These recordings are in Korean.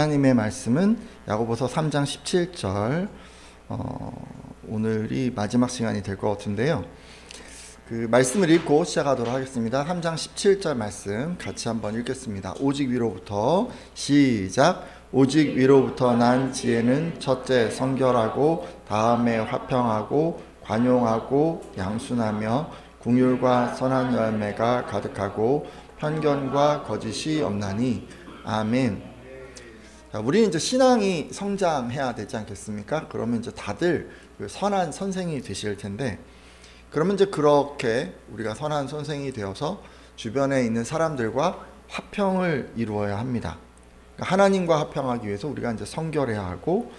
하나님의 말씀은 야고보서 3장 17절, 오늘이 마지막 시간이 될 것 같은데요. 그 말씀을 읽고 시작하도록 하겠습니다. 3장 17절 말씀 같이 한번 읽겠습니다. 오직 위로부터, 시작. 오직 위로부터 난 지혜는 첫째 성결하고 다음에 화평하고 관용하고 양순하며 긍휼과 선한 열매가 가득하고 편견과 거짓이 없나니. 아멘. 자, 우리는 이제 신앙이 성장해야 되지 않겠습니까? 그러면 이제 다들 그 선한 선생이 되실 텐데, 그러면 이제 그렇게 우리가 선한 선생이 되어서 주변에 있는 사람들과 화평을 이루어야 합니다. 그러니까 하나님과 화평하기 위해서 우리가 이제 성결해야 하고,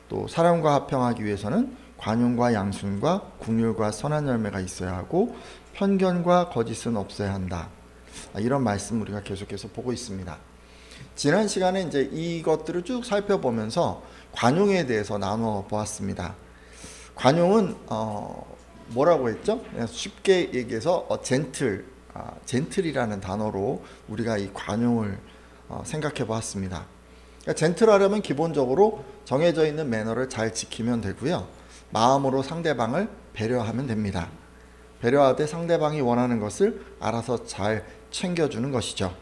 또 사람과 화평하기 위해서는 관용과 양순과 긍휼과 선한 열매가 있어야 하고, 편견과 거짓은 없어야 한다. 이런 말씀 우리가 계속해서 보고 있습니다. 지난 시간에 이제 이것들을 쭉 살펴보면서 관용에 대해서 나누어 보았습니다. 관용은 뭐라고 했죠? 쉽게 얘기해서 젠틀이라는 단어로 우리가 이 관용을 생각해 보았습니다. 그러니까 젠틀하려면 기본적으로 정해져 있는 매너를 잘 지키면 되고요. 마음으로 상대방을 배려하면 됩니다. 배려하되 상대방이 원하는 것을 알아서 잘 챙겨주는 것이죠.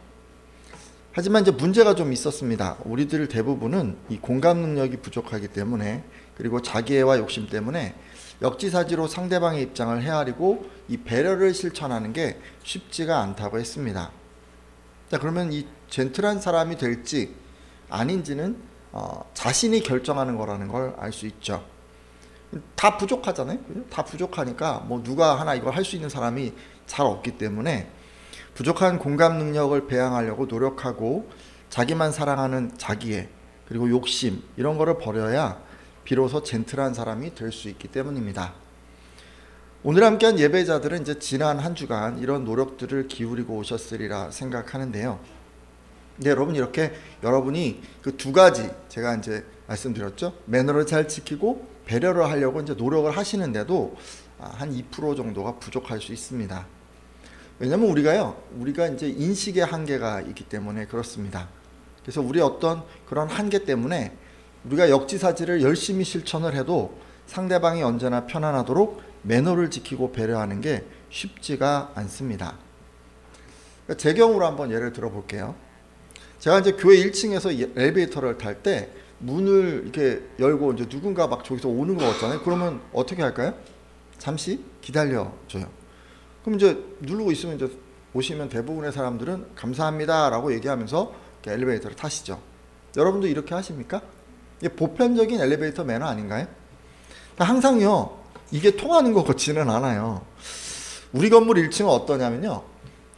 하지만 이제 문제가 좀 있었습니다. 우리들 대부분은 이 공감 능력이 부족하기 때문에, 그리고 자기애와 욕심 때문에 역지사지로 상대방의 입장을 헤아리고 이 배려를 실천하는 게 쉽지가 않다고 했습니다. 자, 그러면 이 젠틀한 사람이 될지 아닌지는 자신이 결정하는 거라는 걸 알 수 있죠. 다 부족하잖아요. 다 부족하니까 뭐 누가 하나 이걸 할 수 있는 사람이 잘 없기 때문에 부족한 공감 능력을 배양하려고 노력하고, 자기만 사랑하는 자기애, 그리고 욕심, 이런 거를 버려야 비로소 젠틀한 사람이 될 수 있기 때문입니다. 오늘 함께한 예배자들은 이제 지난 한 주간 이런 노력들을 기울이고 오셨으리라 생각하는데요. 근데 여러분, 이렇게 여러분이 그 두 가지 제가 이제 말씀드렸죠. 매너를 잘 지키고 배려를 하려고 이제 노력을 하시는데도 한 2% 정도가 부족할 수 있습니다. 왜냐면 우리가 이제 인식의 한계가 있기 때문에 그렇습니다. 그래서 우리 어떤 그런 한계 때문에 우리가 역지사지를 열심히 실천을 해도 상대방이 언제나 편안하도록 매너를 지키고 배려하는 게 쉽지가 않습니다. 그러니까 제 경우로 한번 예를 들어 볼게요. 제가 이제 교회 1층에서 엘리베이터를 탈 때 문을 이렇게 열고 이제 누군가 막 저기서 오는 거 같잖아요. 그러면 어떻게 할까요? 잠시 기다려줘요. 그럼 이제 누르고 있으면 이제 오시면 대부분의 사람들은 감사합니다 라고 얘기하면서 엘리베이터를 타시죠. 여러분도 이렇게 하십니까? 이게 보편적인 엘리베이터 매너 아닌가요? 항상요, 이게 통하는 것 같지는 않아요. 우리 건물 1층은 어떠냐면요,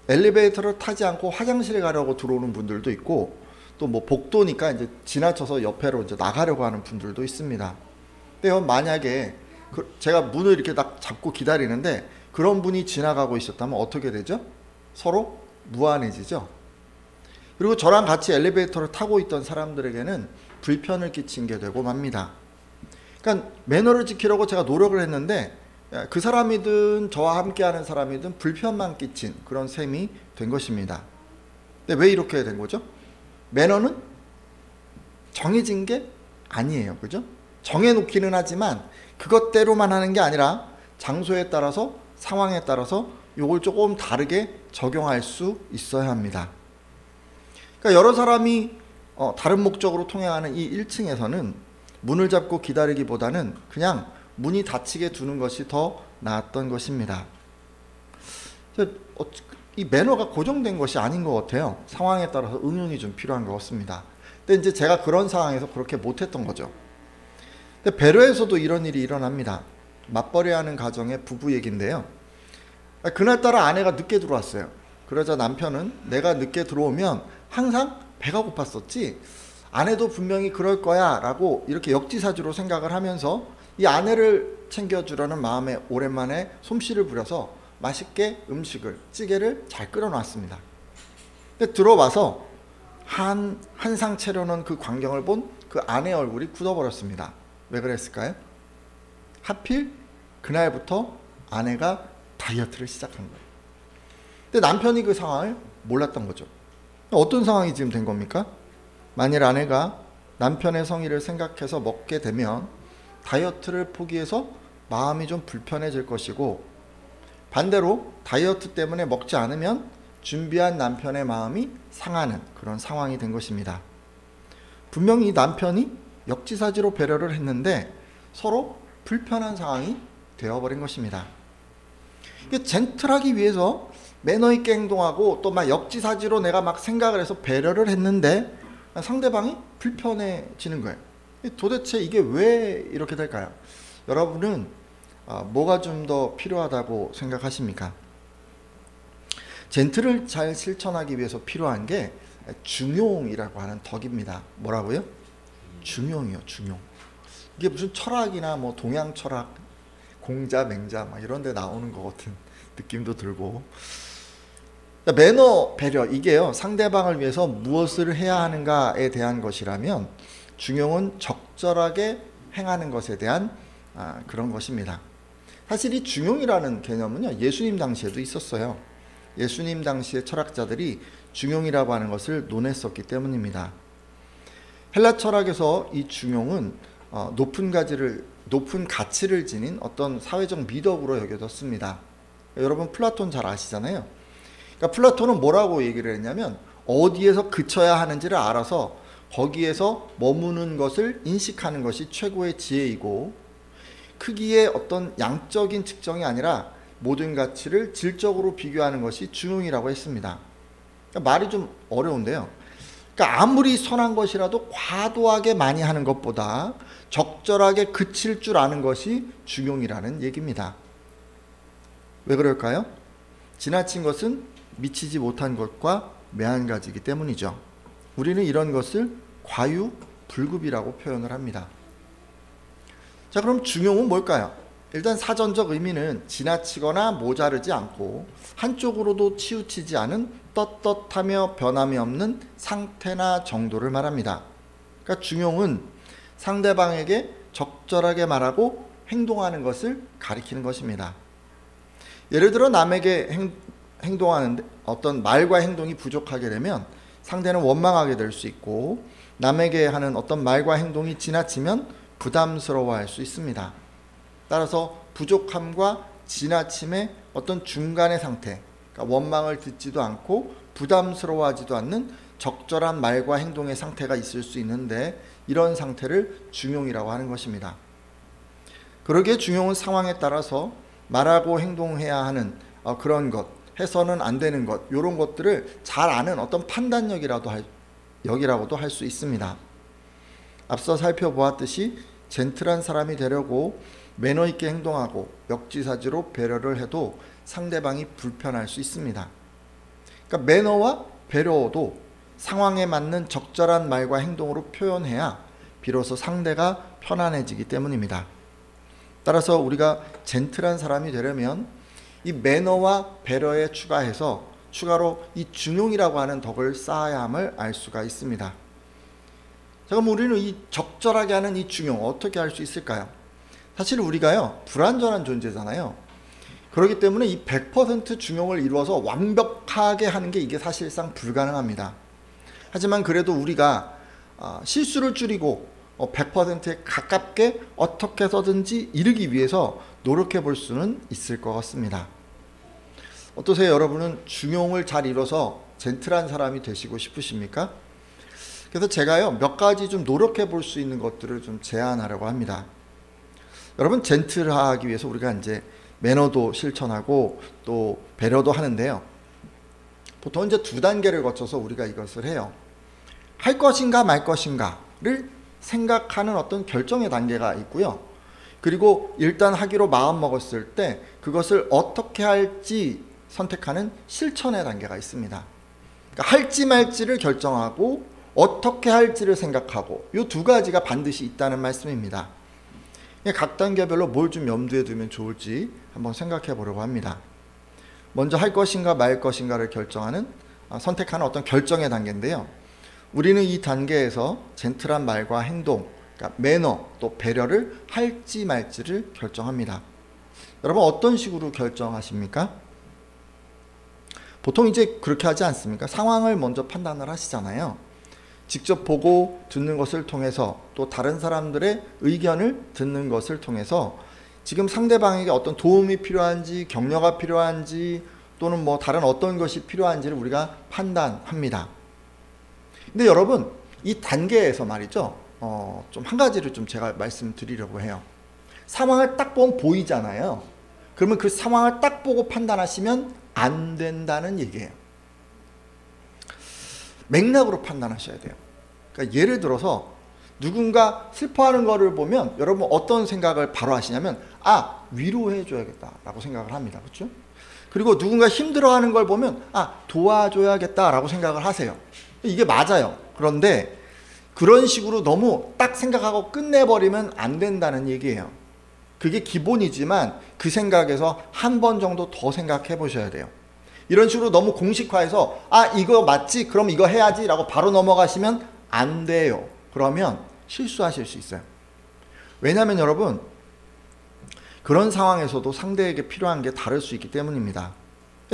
엘리베이터를 타지 않고 화장실에 가려고 들어오는 분들도 있고, 또 뭐 복도니까 이제 지나쳐서 옆에로 이제 나가려고 하는 분들도 있습니다. 근데 만약에 제가 문을 이렇게 딱 잡고 기다리는데 그런 분이 지나가고 있었다면 어떻게 되죠? 서로 무안해지죠. 그리고 저랑 같이 엘리베이터를 타고 있던 사람들에게는 불편을 끼친 게 되고 맙니다. 그러니까 매너를 지키려고 제가 노력을 했는데 그 사람이든 저와 함께하는 사람이든 불편만 끼친 그런 셈이 된 것입니다. 근데 왜 이렇게 된 거죠? 매너는 정해진 게 아니에요. 그죠? 정해놓기는 하지만 그것대로만 하는 게 아니라 장소에 따라서, 상황에 따라서 이걸 조금 다르게 적용할 수 있어야 합니다. 그러니까 여러 사람이 다른 목적으로 통행하는 이 1층에서는 문을 잡고 기다리기보다는 그냥 문이 닫히게 두는 것이 더 나았던 것입니다. 이 매너가 고정된 것이 아닌 것 같아요. 상황에 따라서 응용이 좀 필요한 것 같습니다. 근데 이제 제가 그런 상황에서 그렇게 못했던 거죠. 근데 배려에서도 이런 일이 일어납니다. 맞벌이하는 가정의 부부 얘기인데요. 그날따라 아내가 늦게 들어왔어요. 그러자 남편은 내가 늦게 들어오면 항상 배가 고팠었지, 아내도 분명히 그럴 거야 라고 이렇게 역지사지로 생각을 하면서 이 아내를 챙겨주려는 마음에 오랜만에 솜씨를 부려서 맛있게 찌개를 잘 끓여놨습니다. 근데 들어와서 한 상 차려놓은 그 광경을 본 그 아내의 얼굴이 굳어버렸습니다. 왜 그랬을까요? 하필 그날부터 아내가 다이어트를 시작한 거예요. 근데 남편이 그 상황을 몰랐던 거죠. 어떤 상황이 지금 된 겁니까? 만일 아내가 남편의 성의를 생각해서 먹게 되면 다이어트를 포기해서 마음이 좀 불편해질 것이고, 반대로 다이어트 때문에 먹지 않으면 준비한 남편의 마음이 상하는 그런 상황이 된 것입니다. 분명히 남편이 역지사지로 배려를 했는데 서로 불편한 상황이 되어버린 것입니다. 젠틀하기 위해서 매너 있게 행동하고 또 막 역지사지로 내가 막 생각을 해서 배려를 했는데 상대방이 불편해지는 거예요. 도대체 이게 왜 이렇게 될까요? 여러분은 뭐가 좀 더 필요하다고 생각하십니까? 젠틀을 잘 실천하기 위해서 필요한 게 중용이라고 하는 덕입니다. 뭐라고요? 중용이요, 중용. 이게 무슨 철학이나 뭐 동양 철학, 공자, 맹자 막 이런 데 나오는 것 같은 느낌도 들고. 매너, 배려, 이게요, 상대방을 위해서 무엇을 해야 하는가에 대한 것이라면 중용은 적절하게 행하는 것에 대한 그런 것입니다. 사실 이 중용이라는 개념은요, 예수님 당시에도 있었어요. 예수님 당시의 철학자들이 중용이라고 하는 것을 논했었기 때문입니다. 헬라 철학에서 이 중용은 높은 가치를 지닌 어떤 사회적 미덕으로 여겨졌습니다. 여러분 플라톤 잘 아시잖아요. 그러니까 플라톤은 뭐라고 얘기를 했냐면 어디에서 그쳐야 하는지를 알아서 거기에서 머무는 것을 인식하는 것이 최고의 지혜이고, 크기의 어떤 양적인 측정이 아니라 모든 가치를 질적으로 비교하는 것이 중용이라고 했습니다. 그러니까 말이 좀 어려운데요. 그러니까 아무리 선한 것이라도 과도하게 많이 하는 것보다 적절하게 그칠 줄 아는 것이 중용이라는 얘기입니다. 왜 그럴까요? 지나친 것은 미치지 못한 것과 매한가지이기 때문이죠. 우리는 이런 것을 과유불급이라고 표현을 합니다. 자, 그럼 중용은 뭘까요? 일단 사전적 의미는 지나치거나 모자르지 않고 한쪽으로도 치우치지 않은 떳떳하며 변함이 없는 상태나 정도를 말합니다. 그러니까 중용은 상대방에게 적절하게 말하고 행동하는 것을 가리키는 것입니다. 예를 들어 남에게 행동하는데 어떤 말과 행동이 부족하게 되면 상대는 원망하게 될 수 있고, 남에게 하는 어떤 말과 행동이 지나치면 부담스러워할 수 있습니다. 따라서 부족함과 지나침의 어떤 중간의 상태, 그러니까 원망을 듣지도 않고 부담스러워하지도 않는 적절한 말과 행동의 상태가 있을 수 있는데, 이런 상태를 중용이라고 하는 것입니다. 그러기에 중용은 상황에 따라서 말하고 행동해야 하는 그런 것, 해서는 안 되는 것, 이런 것들을 잘 아는 어떤 판단력이라고도 할 수 있습니다. 앞서 살펴보았듯이 젠틀한 사람이 되려고 매너 있게 행동하고 역지사지로 배려를 해도 상대방이 불편할 수 있습니다. 그러니까 매너와 배려도 상황에 맞는 적절한 말과 행동으로 표현해야 비로소 상대가 편안해지기 때문입니다. 따라서 우리가 젠틀한 사람이 되려면 이 매너와 배려에 추가로 이 중용이라고 하는 덕을 쌓아야 함을 알 수가 있습니다. 자, 그럼 우리는 이 적절하게 하는 이 중용 어떻게 할 수 있을까요? 사실 우리가요, 불완전한 존재잖아요. 그렇기 때문에 이 100% 중용을 이루어서 완벽하게 하는 게 이게 사실상 불가능합니다. 하지만 그래도 우리가 실수를 줄이고 100%에 가깝게 어떻게 해서든지 이르기 위해서 노력해 볼 수는 있을 것 같습니다. 어떠세요? 여러분은 중용을 잘 이뤄서 젠틀한 사람이 되시고 싶으십니까? 그래서 제가요, 몇 가지 좀 노력해 볼 수 있는 것들을 좀 제안하려고 합니다. 여러분, 젠틀하기 위해서 우리가 이제 매너도 실천하고 또 배려도 하는데요. 보통 이제 두 단계를 거쳐서 우리가 이것을 해요. 할 것인가 말 것인가를 생각하는 어떤 결정의 단계가 있고요. 그리고 일단 하기로 마음 먹었을 때 그것을 어떻게 할지 선택하는 실천의 단계가 있습니다. 그러니까 할지 말지를 결정하고 어떻게 할지를 생각하고 이 두 가지가 반드시 있다는 말씀입니다. 각 단계별로 뭘 좀 염두에 두면 좋을지 한번 생각해 보려고 합니다. 먼저 할 것인가 말 것인가를 선택하는 어떤 결정의 단계인데요. 우리는 이 단계에서 젠틀한 말과 행동, 그러니까 매너 또 배려를 할지 말지를 결정합니다. 여러분, 어떤 식으로 결정하십니까? 보통 이제 그렇게 하지 않습니까? 상황을 먼저 판단을 하시잖아요. 직접 보고 듣는 것을 통해서 또 다른 사람들의 의견을 듣는 것을 통해서 지금 상대방에게 어떤 도움이 필요한지 격려가 필요한지 또는 뭐 다른 어떤 것이 필요한지를 우리가 판단합니다. 근데 여러분 이 단계에서 말이죠. 좀 한 가지를 좀 제가 말씀드리려고 해요. 상황을 딱 보면 보이잖아요. 그러면 그 상황을 딱 보고 판단하시면 안 된다는 얘기예요. 맥락으로 판단하셔야 돼요. 그러니까 예를 들어서 누군가 슬퍼하는 거를 보면 여러분 어떤 생각을 바로 하시냐면 위로해 줘야겠다라고 생각을 합니다. 그렇죠? 그리고 누군가 힘들어하는 걸 보면 도와줘야겠다라고 생각을 하세요. 이게 맞아요. 그런데 그런 식으로 너무 딱 생각하고 끝내버리면 안 된다는 얘기예요. 그게 기본이지만 그 생각에서 한 번 정도 더 생각해 보셔야 돼요. 이런 식으로 너무 공식화해서 이거 맞지? 그럼 이거 해야지 라고 바로 넘어가시면 안 돼요. 그러면 실수하실 수 있어요. 왜냐하면 여러분 그런 상황에서도 상대에게 필요한 게 다를 수 있기 때문입니다.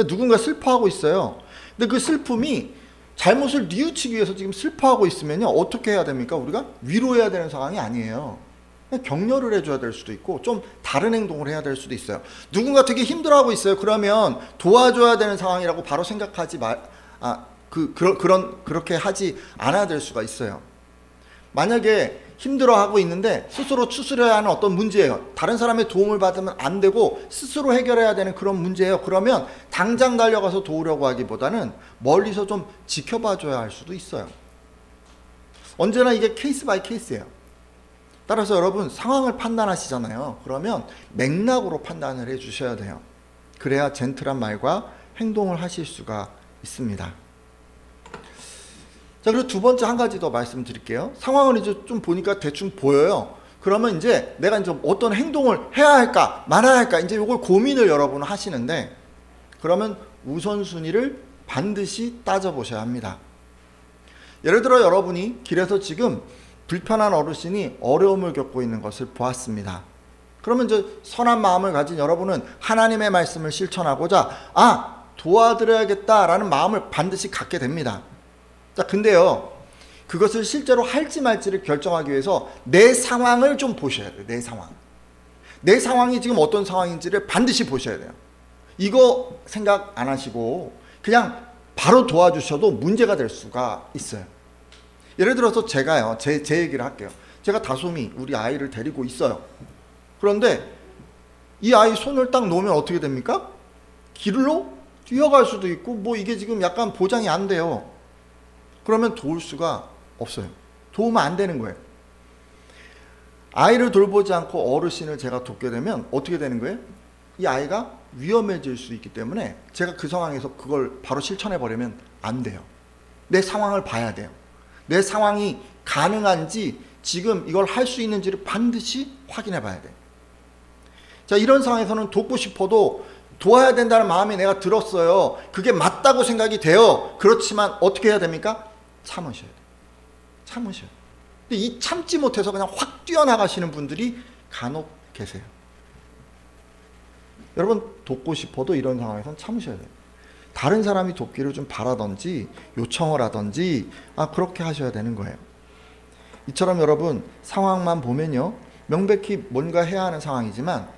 누군가 슬퍼하고 있어요. 근데 그 슬픔이 잘못을 뉘우치기 위해서 지금 슬퍼하고 있으면요 어떻게 해야 됩니까? 우리가 위로해야 되는 상황이 아니에요. 격려를 해줘야 될 수도 있고 좀 다른 행동을 해야 될 수도 있어요. 누군가 되게 힘들어하고 있어요. 그러면 도와줘야 되는 상황이라고 바로 생각하지 그렇게 하지 않아야 될 수가 있어요. 만약에 힘들어하고 있는데 스스로 추스려야 하는 어떤 문제예요. 다른 사람의 도움을 받으면 안 되고 스스로 해결해야 되는 그런 문제예요. 그러면 당장 달려가서 도우려고 하기보다는 멀리서 좀 지켜봐 줘야 할 수도 있어요. 언제나 이게 케이스 바이 케이스예요. 따라서 여러분 상황을 판단하시잖아요. 그러면 맥락으로 판단을 해 주셔야 돼요. 그래야 젠틀한 말과 행동을 하실 수가 있습니다. 자, 그리고 두 번째 한 가지 더 말씀드릴게요. 상황을 이제 좀 보니까 대충 보여요. 그러면 이제 내가 이제 어떤 행동을 해야 할까 말아야 할까 이제 이걸 고민을 여러분은 하시는데 그러면 우선순위를 반드시 따져보셔야 합니다. 예를 들어 여러분이 길에서 지금 불편한 어르신이 어려움을 겪고 있는 것을 보았습니다. 그러면 이제 선한 마음을 가진 여러분은 하나님의 말씀을 실천하고자 도와드려야겠다라는 마음을 반드시 갖게 됩니다. 자, 근데요 그것을 실제로 할지 말지를 결정하기 위해서 내 상황을 좀 보셔야 돼요. 내 상황이 지금 어떤 상황인지를 반드시 보셔야 돼요. 이거 생각 안 하시고 그냥 바로 도와주셔도 문제가 될 수가 있어요. 예를 들어서 제가요 제 얘기를 할게요. 제가 다솜이 우리 아이를 데리고 있어요. 그런데 이 아이 손을 딱 놓으면 어떻게 됩니까? 길로 뛰어갈 수도 있고 뭐 이게 지금 약간 보장이 안 돼요. 그러면 도울 수가 없어요. 도우면 안 되는 거예요. 아이를 돌보지 않고 어르신을 제가 돕게 되면 어떻게 되는 거예요? 이 아이가 위험해질 수 있기 때문에 제가 그 상황에서 그걸 바로 실천해 버리면 안 돼요. 내 상황을 봐야 돼요. 내 상황이 가능한지 지금 이걸 할 수 있는지를 반드시 확인해 봐야 돼요. 자, 이런 상황에서는 돕고 싶어도 도와야 된다는 마음이 내가 들었어요. 그게 맞다고 생각이 돼요. 그렇지만 어떻게 해야 됩니까? 참으셔야 돼요. 참으셔야 돼요. 근데 이 참지 못해서 그냥 확 뛰어나가시는 분들이 간혹 계세요. 여러분 돕고 싶어도 이런 상황에서는 참으셔야 돼요. 다른 사람이 돕기를 좀 바라든지 요청을 하든지 그렇게 하셔야 되는 거예요. 이처럼 여러분 상황만 보면요 명백히 뭔가 해야 하는 상황이지만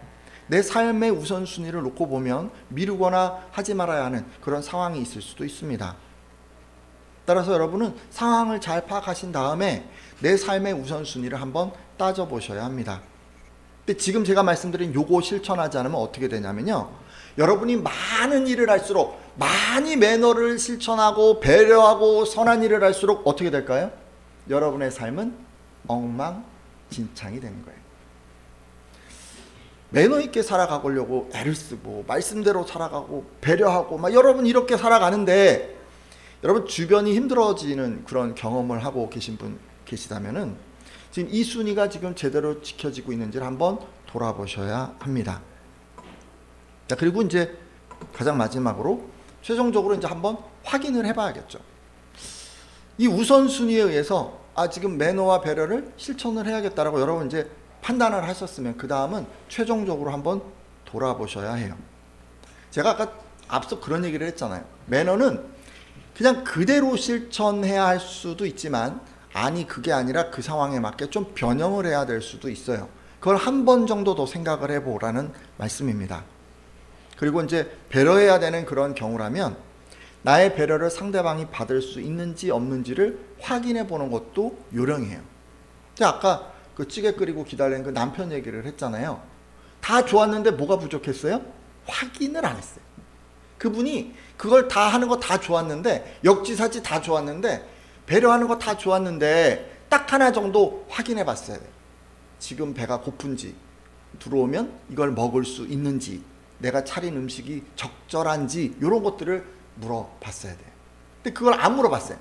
내 삶의 우선순위를 놓고 보면 미루거나 하지 말아야 하는 그런 상황이 있을 수도 있습니다. 따라서 여러분은 상황을 잘 파악하신 다음에 내 삶의 우선순위를 한번 따져보셔야 합니다. 근데 지금 제가 말씀드린 요거 실천하지 않으면 어떻게 되냐면요 여러분이 많은 일을 할수록 많이 매너를 실천하고 배려하고 선한 일을 할수록 어떻게 될까요? 여러분의 삶은 엉망진창이 되는 거예요. 매너 있게 살아가려고 애를 쓰고 말씀대로 살아가고 배려하고 여러분 이렇게 살아가는데 여러분 주변이 힘들어지는 그런 경험을 하고 계신 분 계시다면은 지금 이 순위가 지금 제대로 지켜지고 있는지를 한번 돌아보셔야 합니다. 자, 그리고 이제 가장 마지막으로 최종적으로 이제 한번 확인을 해봐야겠죠. 이 우선순위에 의해서 지금 매너와 배려를 실천을 해야겠다라고 여러분 이제 판단을 하셨으면 그 다음은 최종적으로 한번 돌아보셔야 해요. 제가 아까 앞서 그런 얘기를 했잖아요. 매너는 그냥 그대로 실천해야 할 수도 있지만, 아니 그게 아니라 그 상황에 맞게 좀 변형을 해야 될 수도 있어요. 그걸 한 번 정도 더 생각을 해보라는 말씀입니다. 그리고 이제 배려해야 되는 그런 경우라면 나의 배려를 상대방이 받을 수 있는지 없는지를 확인해 보는 것도 요령이에요. 아까 그 찌개 끓이고 기다리는 그 남편 얘기를 했잖아요. 다 좋았는데 뭐가 부족했어요? 확인을 안 했어요. 그분이 그걸 다 하는 거 다 좋았는데, 역지사지 다 좋았는데, 배려하는 거 다 좋았는데 딱 하나 정도 확인해 봤어야 돼요. 지금 배가 고픈지, 들어오면 이걸 먹을 수 있는지, 내가 차린 음식이 적절한지, 이런 것들을 물어봤어야 돼요. 근데 그걸 안 물어봤어요.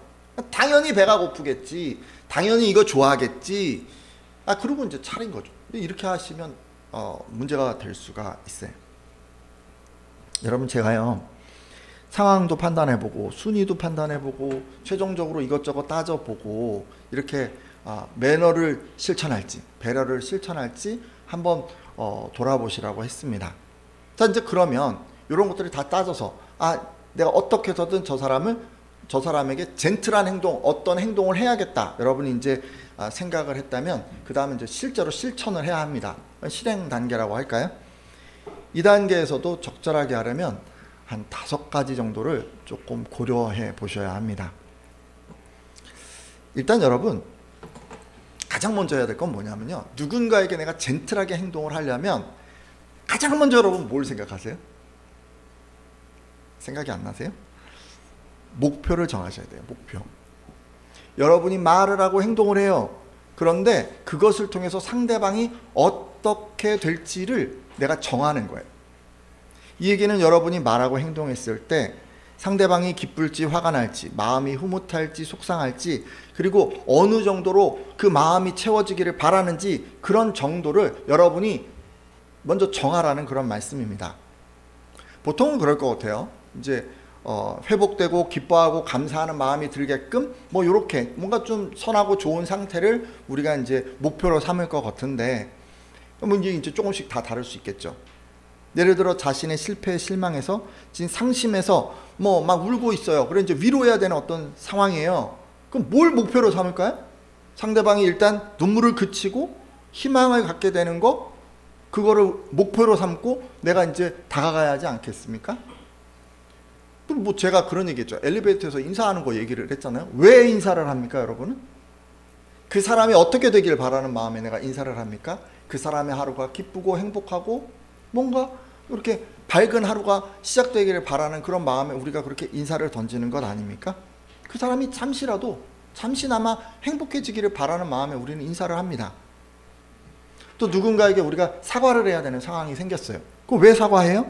당연히 배가 고프겠지, 당연히 이거 좋아하겠지, 그러고 이제 차린 거죠. 이렇게 하시면 문제가 될 수가 있어요. 여러분, 제가요, 상황도 판단해보고 순위도 판단해보고 최종적으로 이것저것 따져보고 이렇게 매너를 실천할지 배려를 실천할지 한번 돌아보시라고 했습니다. 자, 이제 그러면 이런 것들이 다 따져서 내가 어떻게 해서든 저 사람에게 젠틀한 행동, 어떤 행동을 해야겠다, 여러분이 이제 생각을 했다면 그 다음에 이제 실제로 실천을 해야 합니다. 실행 단계라고 할까요? 이 단계에서도 적절하게 하려면 한 5가지 정도를 조금 고려해 보셔야 합니다. 일단 여러분, 가장 먼저 해야 될 건 뭐냐면요, 누군가에게 내가 젠틀하게 행동을 하려면 가장 먼저 여러분 뭘 생각하세요? 생각이 안 나세요? 목표를 정하셔야 돼요. 목표. 여러분이 말을 하고 행동을 해요. 그런데 그것을 통해서 상대방이 어떻게 될지를 내가 정하는 거예요. 이 얘기는 여러분이 말하고 행동했을 때 상대방이 기쁠지 화가 날지, 마음이 흐뭇할지 속상할지, 그리고 어느 정도로 그 마음이 채워지기를 바라는지, 그런 정도를 여러분이 먼저 정하라는 그런 말씀입니다. 보통은 그럴 것 같아요. 이제 회복되고 기뻐하고 감사하는 마음이 들게끔 이렇게 뭔가 좀 선하고 좋은 상태를 우리가 이제 목표로 삼을 것 같은데, 이제 조금씩 다 다를 수 있겠죠. 예를 들어 자신의 실패에 실망해서 지금 상심해서 막 울고 있어요. 그래 이제 위로해야 되는 어떤 상황이에요. 그럼 뭘 목표로 삼을까요? 상대방이 일단 눈물을 그치고 희망을 갖게 되는 거, 그거를 목표로 삼고 내가 이제 다가가야 하지 않겠습니까? 그럼 제가 그런 얘기했죠. 엘리베이터에서 인사하는 거 얘기를 했잖아요. 왜 인사를 합니까, 여러분은? 그 사람이 어떻게 되기를 바라는 마음에 내가 인사를 합니까? 그 사람의 하루가 기쁘고 행복하고 뭔가 이렇게 밝은 하루가 시작되기를 바라는 그런 마음에 우리가 그렇게 인사를 던지는 것 아닙니까? 그 사람이 잠시나마 행복해지기를 바라는 마음에 우리는 인사를 합니다. 또 누군가에게 우리가 사과를 해야 되는 상황이 생겼어요. 그거 왜 사과해요?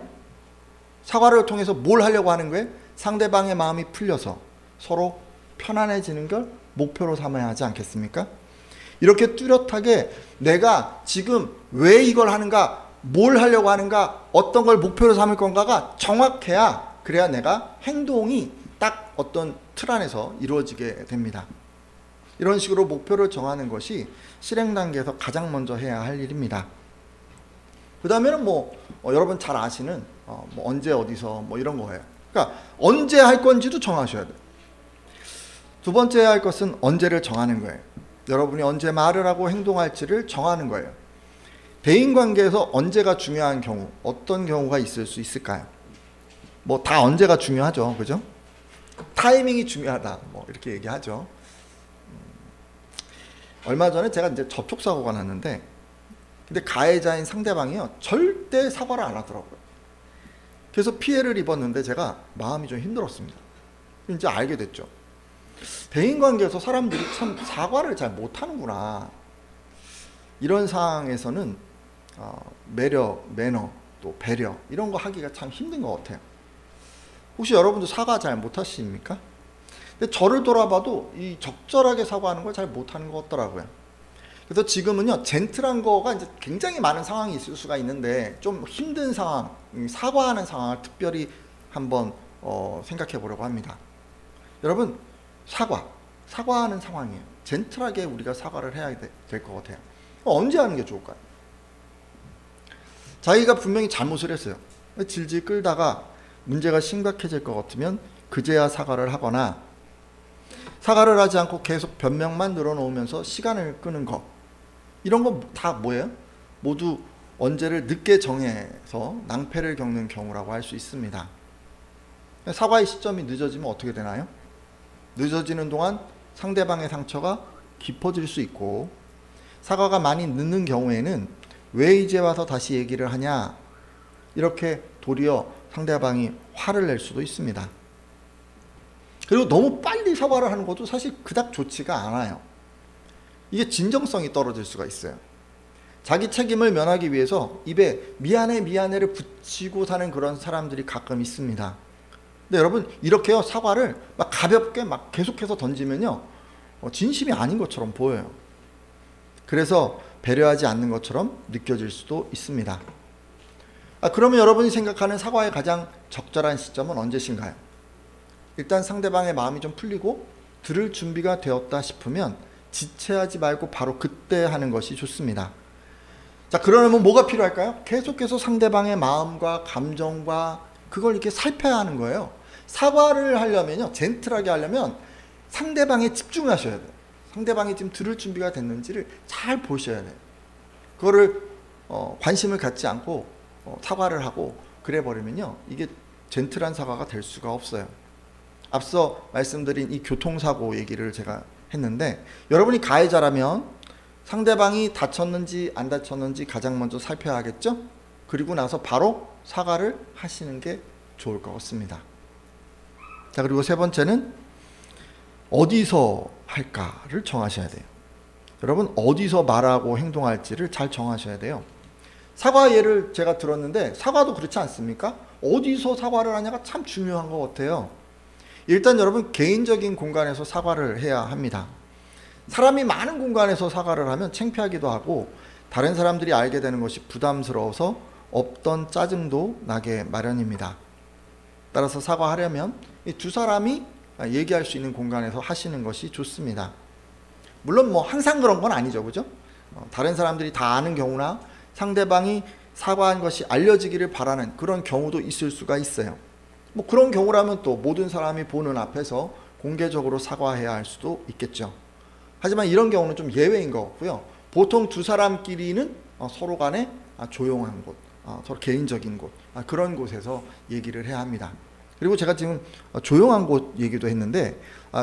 사과를 통해서 뭘 하려고 하는 거예요? 상대방의 마음이 풀려서 서로 편안해지는 걸 목표로 삼아야 하지 않겠습니까? 이렇게 뚜렷하게 내가 지금 왜 이걸 하는가, 뭘 하려고 하는가, 어떤 걸 목표로 삼을 건가가 정확해야, 그래야 내가 행동이 딱 어떤 틀 안에서 이루어지게 됩니다. 이런 식으로 목표를 정하는 것이 실행 단계에서 가장 먼저 해야 할 일입니다. 그 다음에는 여러분 잘 아시는 언제 어디서 이런 거예요. 그러니까 언제 할 건지도 정하셔야 돼요. 두 번째 해야 할 것은 언제를 정하는 거예요. 여러분이 언제 말을 하고 행동할지를 정하는 거예요. 대인관계에서 언제가 중요한 경우, 어떤 경우가 있을 수 있을까요? 다 언제가 중요하죠, 그죠? 타이밍이 중요하다, 이렇게 얘기하죠. 얼마 전에 제가 이제 접촉사고가 났는데, 근데 가해자인 상대방이요, 절대 사과를 안 하더라고요. 그래서 피해를 입었는데 제가 마음이 좀 힘들었습니다. 이제 알게 됐죠. 대인관계에서 사람들이 참 사과를 잘 못하는구나. 이런 상황에서는 매너, 또 배려, 이런 거 하기가 참 힘든 것 같아요. 혹시 여러분도 사과 잘 못하십니까? 근데 저를 돌아봐도 이 적절하게 사과하는 걸 잘 못하는 것 같더라고요. 그래서 지금은요, 젠틀한 거가 이제 굉장히 많은 상황이 있을 수가 있는데, 좀 힘든 상황, 사과하는 상황을 특별히 한번 생각해 보려고 합니다. 여러분, 사과하는 상황이에요. 젠틀하게 우리가 사과를 해야 될 것 같아요. 언제 하는 게 좋을까요? 자기가 분명히 잘못을 했어요. 질질 끌다가 문제가 심각해질 것 같으면 그제야 사과를 하거나, 사과를 하지 않고 계속 변명만 늘어놓으면서 시간을 끄는 것, 이런 건 다 뭐예요? 모두 언제를 늦게 정해서 낭패를 겪는 경우라고 할 수 있습니다. 사과의 시점이 늦어지면 어떻게 되나요? 늦어지는 동안 상대방의 상처가 깊어질 수 있고, 사과가 많이 늦는 경우에는 왜 이제 와서 다시 얘기를 하냐, 이렇게 도리어 상대방이 화를 낼 수도 있습니다. 그리고 너무 빨리 사과를 하는 것도 사실 그닥 좋지가 않아요. 이게 진정성이 떨어질 수가 있어요. 자기 책임을 면하기 위해서 입에 미안해 미안해를 붙이고 사는 그런 사람들이 가끔 있습니다. 근데 여러분, 이렇게요, 사과를 막 가볍게 막 계속해서 던지면요, 진심이 아닌 것처럼 보여요. 그래서 배려하지 않는 것처럼 느껴질 수도 있습니다. 그러면 여러분이 생각하는 사과의 가장 적절한 시점은 언제신가요? 일단 상대방의 마음이 좀 풀리고 들을 준비가 되었다 싶으면 지체하지 말고 바로 그때 하는 것이 좋습니다. 자, 그러면 뭐가 필요할까요? 계속해서 상대방의 마음과 감정과 그걸 이렇게 살펴야 하는 거예요. 사과를 하려면요, 젠틀하게 하려면 상대방에 집중하셔야 돼요. 상대방이 지금 들을 준비가 됐는지를 잘 보셔야 돼요. 그거를 관심을 갖지 않고 사과를 하고 그래 버리면요, 이게 젠틀한 사과가 될 수가 없어요. 앞서 말씀드린 이 교통사고 얘기를 제가 했는데, 여러분이 가해자라면 상대방이 다쳤는지 안 다쳤는지 가장 먼저 살펴야 하겠죠? 그리고 나서 바로 사과를 하시는 게 좋을 것 같습니다. 자, 그리고 세 번째는 어디서 할까를 정하셔야 돼요. 여러분, 어디서 말하고 행동할지를 잘 정하셔야 돼요. 사과 예를 제가 들었는데, 사과도 그렇지 않습니까? 어디서 사과를 하냐가 참 중요한 것 같아요. 일단 여러분, 개인적인 공간에서 사과를 해야 합니다. 사람이 많은 공간에서 사과를 하면 창피하기도 하고 다른 사람들이 알게 되는 것이 부담스러워서 없던 짜증도 나게 마련입니다. 따라서 사과하려면 이 두 사람이 얘기할 수 있는 공간에서 하시는 것이 좋습니다. 물론 뭐 항상 그런 건 아니죠, 그죠? 다른 사람들이 다 아는 경우나 상대방이 사과한 것이 알려지기를 바라는 그런 경우도 있을 수가 있어요. 뭐 그런 경우라면 또 모든 사람이 보는 앞에서 공개적으로 사과해야 할 수도 있겠죠. 하지만 이런 경우는 좀 예외인 것 같고요. 보통 두 사람끼리는 서로 간에 조용한 곳, 서로 개인적인 곳, 그런 곳에서 얘기를 해야 합니다. 그리고 제가 지금 조용한 곳 얘기도 했는데,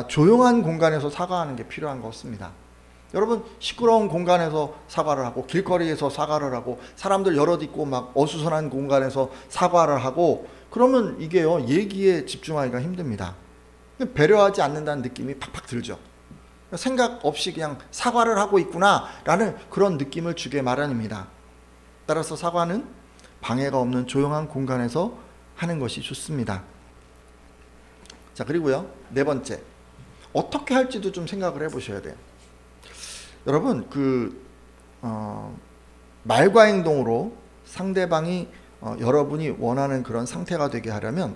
조용한 공간에서 사과하는 게 필요한 것 같습니다. 여러분, 시끄러운 공간에서 사과를 하고 길거리에서 사과를 하고 사람들 여럿 있고 막 어수선한 공간에서 사과를 하고 그러면 이게요, 얘기에 집중하기가 힘듭니다. 배려하지 않는다는 느낌이 팍팍 들죠. 생각 없이 그냥 사과를 하고 있구나 라는 그런 느낌을 주게 마련입니다. 따라서 사과는 방해가 없는 조용한 공간에서 하는 것이 좋습니다. 자, 그리고요, 네 번째, 어떻게 할지도 좀 생각을 해 보셔야 돼요. 여러분, 말과 행동으로 상대방이 여러분이 원하는 그런 상태가 되게 하려면,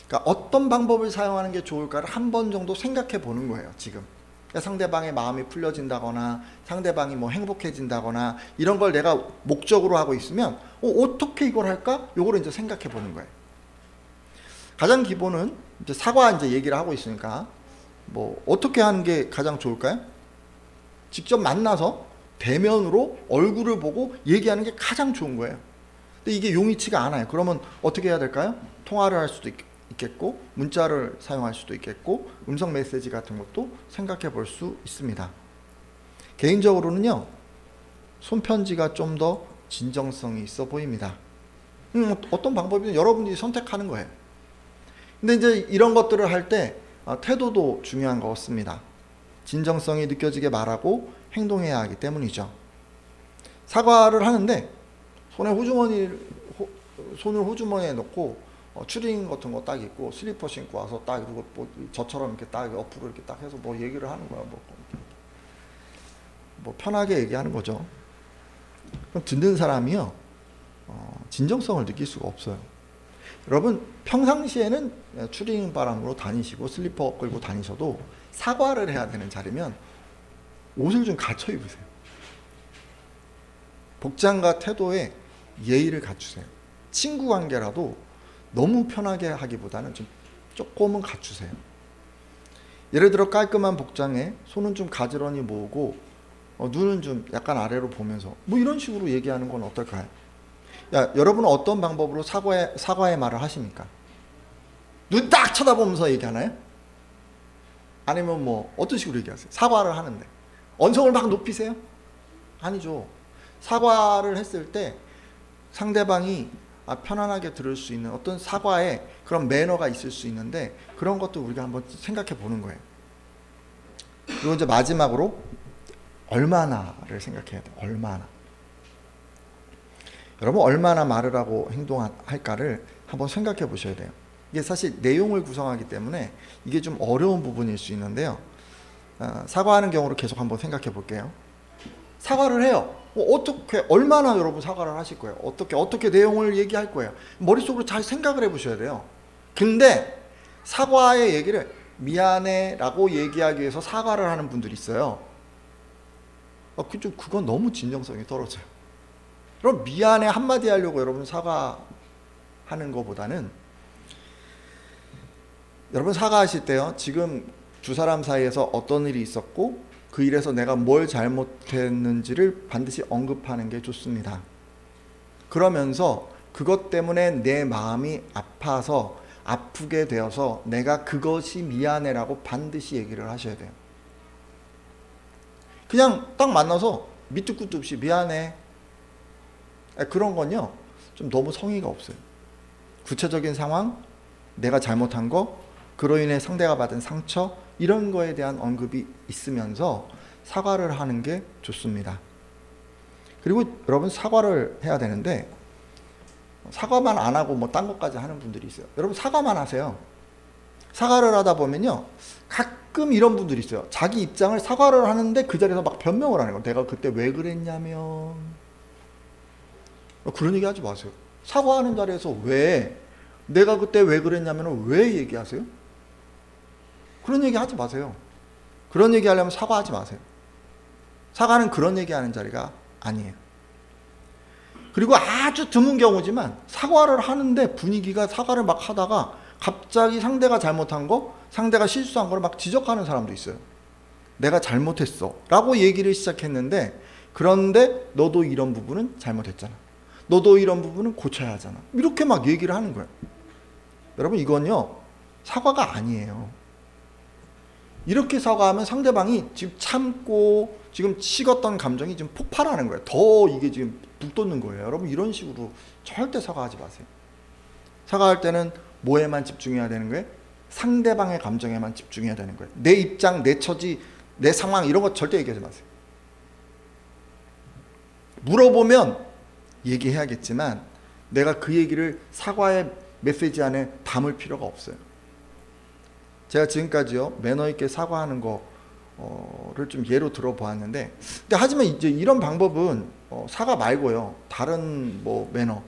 그러니까 어떤 방법을 사용하는 게 좋을까를 한 번 정도 생각해 보는 거예요, 지금. 그러니까 상대방의 마음이 풀려진다거나 상대방이 뭐 행복해진다거나 이런 걸 내가 목적으로 하고 있으면 어떻게 이걸 할까? 요거를 이제 생각해 보는 거예요. 가장 기본은 이제 사과 이제 얘기를 하고 있으니까 뭐 어떻게 하는 게 가장 좋을까요? 직접 만나서 대면으로 얼굴을 보고 얘기하는 게 가장 좋은 거예요. 근데 이게 용이치가 않아요. 그러면 어떻게 해야 될까요? 통화를 할 수도 있겠고 문자를 사용할 수도 있겠고 음성 메시지 같은 것도 생각해 볼 수 있습니다. 개인적으로는요, 손편지가 좀 더 진정성이 있어 보입니다. 어떤 방법이든 여러분들이 선택하는 거예요. 근데 이제 이런 것들을 할 때 태도도 중요한 것 같습니다. 진정성이 느껴지게 말하고 행동해야 하기 때문이죠. 사과를 하는데 손을 호주머니에 넣고 추리닝 같은 거 딱 입고 슬리퍼 신고 와서 딱 이러고 뭐 저처럼 이렇게 딱 옆으로 이렇게 딱 해서 뭐 얘기를 하는 거야. 뭐 편하게 얘기하는 거죠. 그럼 듣는 사람이요, 진정성을 느낄 수가 없어요. 여러분, 평상시에는 추리닝 바람으로 다니시고 슬리퍼 끌고 다니셔도 사과를 해야 되는 자리면 옷을 좀 갖춰 입으세요. 복장과 태도에 예의를 갖추세요. 친구 관계라도 너무 편하게 하기보다는 좀 조금은 갖추세요. 예를 들어 깔끔한 복장에 손은 좀 가지런히 모으고 눈은 좀 약간 아래로 보면서 뭐 이런 식으로 얘기하는 건 어떨까요? 야, 여러분은 어떤 방법으로 사과의 말을 하십니까? 눈 딱 쳐다보면서 얘기하나요? 아니면 뭐 어떤 식으로 얘기하세요? 사과를 하는데 언성을 막 높이세요? 아니죠. 사과를 했을 때 상대방이 편안하게 들을 수 있는 어떤 사과의 그런 매너가 있을 수 있는데 그런 것도 우리가 한번 생각해 보는 거예요. 그리고 이제 마지막으로 얼마나를 생각해야 돼요. 얼마나. 여러분 얼마나 말을 하고 행동할까를 한번 생각해 보셔야 돼요. 이게 사실 내용을 구성하기 때문에 이게 좀 어려운 부분일 수 있는데요. 사과하는 경우로 계속 한번 생각해 볼게요. 사과를 해요. 어떻게 얼마나 여러분 사과를 하실 거예요? 어떻게 내용을 얘기할 거예요? 머릿속으로 잘 생각을 해 보셔야 돼요. 근데 사과의 얘기를 미안해 라고 얘기하기 위해서 사과를 하는 분들이 있어요. 그건 너무 진정성이 떨어져요. 그럼 미안해 한마디 하려고 여러분 사과하는 것보다는 여러분 사과하실 때요. 지금 두 사람 사이에서 어떤 일이 있었고 그 일에서 내가 뭘 잘못했는지를 반드시 언급하는 게 좋습니다. 그러면서 그것 때문에 내 마음이 아파서 아프게 되어서 내가 그것이 미안해라고 반드시 얘기를 하셔야 돼요. 그냥 딱 만나서 밑도 끝도 없이 미안해. 그런 건요. 좀 너무 성의가 없어요. 구체적인 상황, 내가 잘못한 거, 그로 인해 상대가 받은 상처 이런 거에 대한 언급이 있으면서 사과를 하는 게 좋습니다. 그리고 여러분 사과를 해야 되는데 사과만 안 하고 뭐 딴 것까지 하는 분들이 있어요. 여러분 사과만 하세요. 사과를 하다 보면요. 가끔 이런 분들이 있어요. 자기 입장을 사과를 하는데 그 자리에서 막 변명을 하는 거예요. 내가 그때 왜 그랬냐면 그런 얘기 하지 마세요. 사과하는 자리에서 왜 내가 그때 왜 그랬냐면 왜 얘기하세요? 그런 얘기 하지 마세요. 그런 얘기 하려면 사과하지 마세요. 사과는 그런 얘기 하는 자리가 아니에요. 그리고 아주 드문 경우지만 사과를 하는데 분위기가 사과를 막 하다가 갑자기 상대가 잘못한 거, 상대가 실수한 걸 막 지적하는 사람도 있어요. 내가 잘못했어 라고 얘기를 시작했는데 그런데 너도 이런 부분은 잘못했잖아. 너도 이런 부분은 고쳐야 하잖아. 이렇게 막 얘기를 하는 거예요. 여러분 이건요. 사과가 아니에요. 이렇게 사과하면 상대방이 지금 참고 지금 식었던 감정이 지금 폭발하는 거예요. 더 이게 지금 북돋는 거예요. 여러분 이런 식으로 절대 사과하지 마세요. 사과할 때는 뭐에만 집중해야 되는 거예요? 상대방의 감정에만 집중해야 되는 거예요. 내 입장, 내 처지, 내 상황 이런 거 절대 얘기하지 마세요. 물어보면 얘기해야겠지만 내가 그 얘기를 사과의 메시지 안에 담을 필요가 없어요. 제가 지금까지요 매너 있게 사과하는 거를 좀 예로 들어보았는데, 근데 하지만 이제 이런 방법은 사과 말고요 다른 뭐 매너,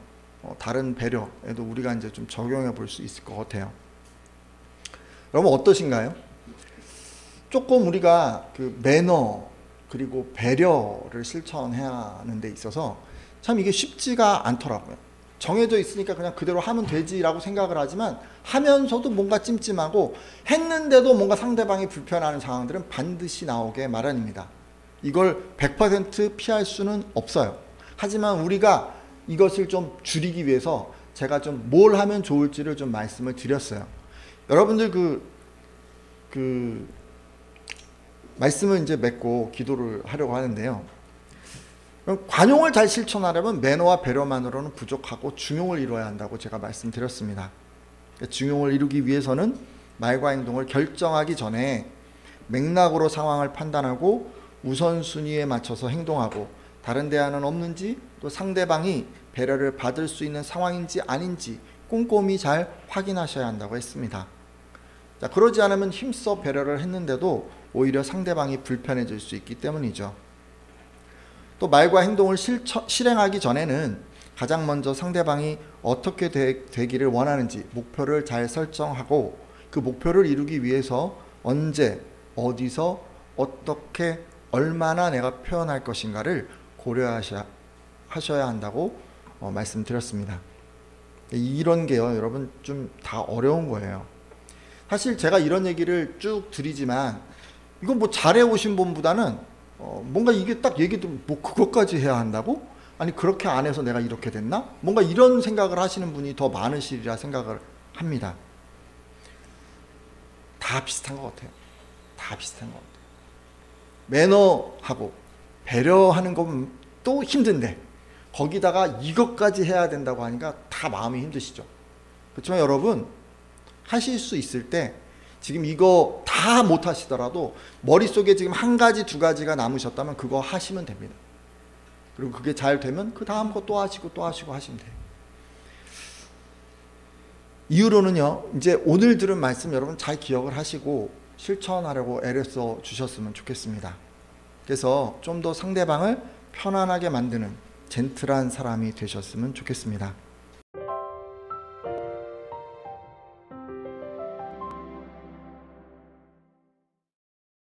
다른 배려에도 우리가 이제 좀 적용해 볼 수 있을 것 같아요. 여러분 어떠신가요? 조금 우리가 그 매너 그리고 배려를 실천해야 하는 데 있어서 참 이게 쉽지가 않더라고요. 정해져 있으니까 그냥 그대로 하면 되지라고 생각을 하지만 하면서도 뭔가 찜찜하고 했는데도 뭔가 상대방이 불편해하는 상황들은 반드시 나오게 마련입니다. 이걸 100% 피할 수는 없어요. 하지만 우리가 이것을 좀 줄이기 위해서 제가 좀 뭘 하면 좋을지를 좀 말씀을 드렸어요. 여러분들 그 말씀을 이제 맺고 기도를 하려고 하는데요. 관용을 잘 실천하려면 매너와 배려만으로는 부족하고 중용을 이루어야 한다고 제가 말씀드렸습니다. 중용을 이루기 위해서는 말과 행동을 결정하기 전에 맥락으로 상황을 판단하고 우선순위에 맞춰서 행동하고 다른 대안은 없는지 또 상대방이 배려를 받을 수 있는 상황인지 아닌지 꼼꼼히 잘 확인하셔야 한다고 했습니다. 자, 그러지 않으면 힘써 배려를 했는데도 오히려 상대방이 불편해질 수 있기 때문이죠. 또 말과 행동을 실행하기 전에는 가장 먼저 상대방이 어떻게 되기를 원하는지 목표를 잘 설정하고 그 목표를 이루기 위해서 언제, 어디서, 어떻게, 얼마나 내가 표현할 것인가를 고려하셔야 한다고 말씀드렸습니다. 이런 게요, 여러분 좀 다 어려운 거예요. 사실 제가 이런 얘기를 쭉 드리지만 이건 뭐 잘해오신 분보다는 뭔가 이게 딱 얘기도 뭐 그것까지 해야 한다고? 아니 그렇게 안 해서 내가 이렇게 됐나? 뭔가 이런 생각을 하시는 분이 더 많으시리라 생각을 합니다. 다 비슷한 것 같아요. 다 비슷한 것 같아요. 매너하고 배려하는 건 또 힘든데 거기다가 이것까지 해야 된다고 하니까 다 마음이 힘드시죠. 그렇지만 여러분 하실 수 있을 때 지금 이거 다 못하시더라도 머릿속에 지금 한 가지 두 가지가 남으셨다면 그거 하시면 됩니다. 그리고 그게 잘 되면 그 다음 거 또 하시고 또 하시고 하시면 돼요. 이후로는요, 이제 오늘 들은 말씀 여러분 잘 기억을 하시고 실천하려고 애를 써 주셨으면 좋겠습니다. 그래서 좀 더 상대방을 편안하게 만드는 젠틀한 사람이 되셨으면 좋겠습니다.